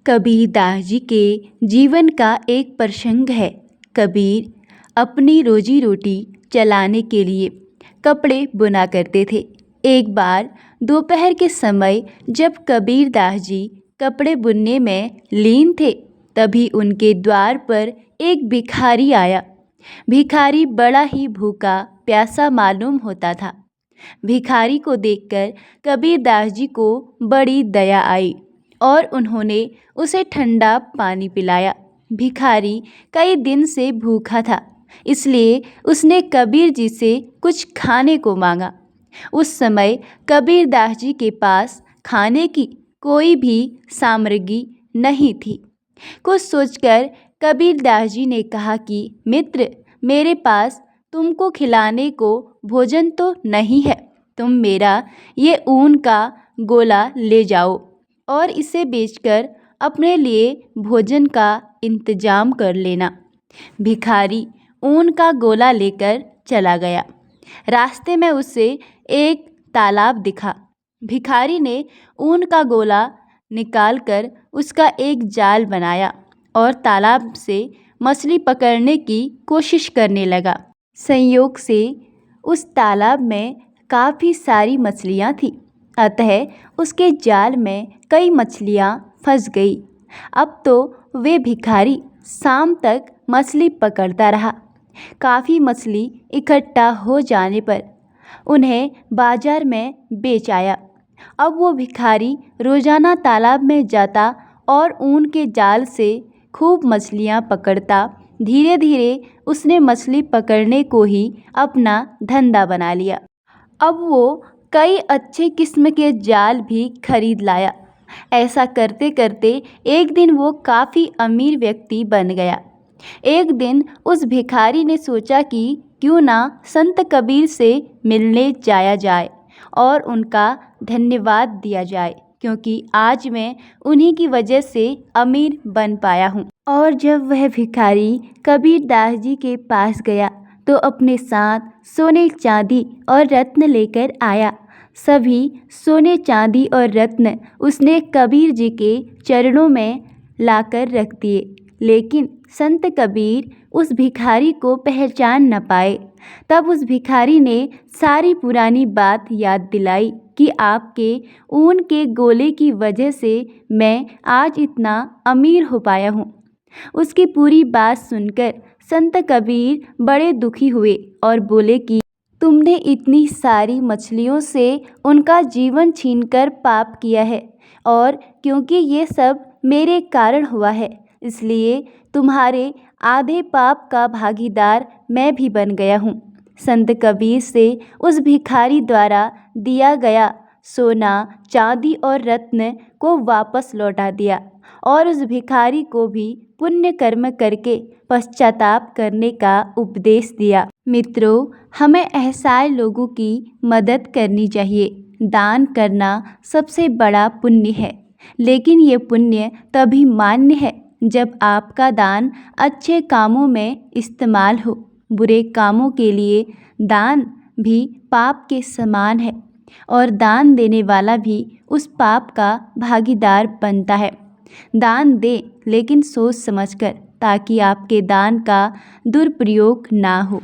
कबीर दास जी के जीवन का एक प्रसंग है। कबीर अपनी रोजी रोटी चलाने के लिए कपड़े बुना करते थे। एक बार दोपहर के समय जब कबीर दास जी कपड़े बुनने में लीन थे, तभी उनके द्वार पर एक भिखारी आया। भिखारी बड़ा ही भूखा प्यासा मालूम होता था। भिखारी को देखकर कबीर दास जी को बड़ी दया आई और उन्होंने उसे ठंडा पानी पिलाया। भिखारी कई दिन से भूखा था, इसलिए उसने कबीर जी से कुछ खाने को मांगा। उस समय कबीर दास जी के पास खाने की कोई भी सामग्री नहीं थी। कुछ सोचकर कबीर दास जी ने कहा कि मित्र, मेरे पास तुमको खिलाने को भोजन तो नहीं है, तुम मेरा ये ऊन का गोला ले जाओ और इसे बेचकर अपने लिए भोजन का इंतजाम कर लेना। भिखारी ऊन का गोला लेकर चला गया। रास्ते में उसे एक तालाब दिखा। भिखारी ने ऊन का गोला निकालकर उसका एक जाल बनाया और तालाब से मछली पकड़ने की कोशिश करने लगा। संयोग से उस तालाब में काफ़ी सारी मछलियाँ थीं, अतः उसके जाल में कई मछलियाँ फंस गई। अब तो वे भिखारी शाम तक मछली पकड़ता रहा। काफ़ी मछली इकट्ठा हो जाने पर उन्हें बाजार में बेच आया। अब वो भिखारी रोज़ाना तालाब में जाता और ऊन के जाल से खूब मछलियाँ पकड़ता। धीरे धीरे उसने मछली पकड़ने को ही अपना धंधा बना लिया। अब वो कई अच्छे किस्म के जाल भी खरीद लाया। ऐसा करते करते एक दिन वो काफ़ी अमीर व्यक्ति बन गया। एक दिन उस भिखारी ने सोचा कि क्यों ना संत कबीर से मिलने जाया जाए और उनका धन्यवाद दिया जाए, क्योंकि आज मैं उन्हीं की वजह से अमीर बन पाया हूँ। और जब वह भिखारी कबीर दास जी के पास गया तो अपने साथ सोने चांदी और रत्न लेकर आया। सभी सोने चांदी और रत्न उसने कबीर जी के चरणों में लाकर रख दिए, लेकिन संत कबीर उस भिखारी को पहचान न पाए। तब उस भिखारी ने सारी पुरानी बात याद दिलाई कि आपके ऊन के गोले की वजह से मैं आज इतना अमीर हो पाया हूँ। उसकी पूरी बात सुनकर संत कबीर बड़े दुखी हुए और बोले कि तुमने इतनी सारी मछलियों से उनका जीवन छीनकर पाप किया है, और क्योंकि ये सब मेरे कारण हुआ है, इसलिए तुम्हारे आधे पाप का भागीदार मैं भी बन गया हूँ। संत कबीर से उस भिखारी द्वारा दिया गया सोना, चांदी और रत्न को वापस लौटा दिया और उस भिखारी को भी पुण्य कर्म करके पश्चाताप करने का उपदेश दिया। मित्रों, हमें असहाय लोगों की मदद करनी चाहिए। दान करना सबसे बड़ा पुण्य है, लेकिन ये पुण्य तभी मान्य है जब आपका दान अच्छे कामों में इस्तेमाल हो। बुरे कामों के लिए दान भी पाप के समान है और दान देने वाला भी उस पाप का भागीदार बनता है। दान दें, लेकिन सोच समझकर, ताकि आपके दान का दुरुपयोग ना हो।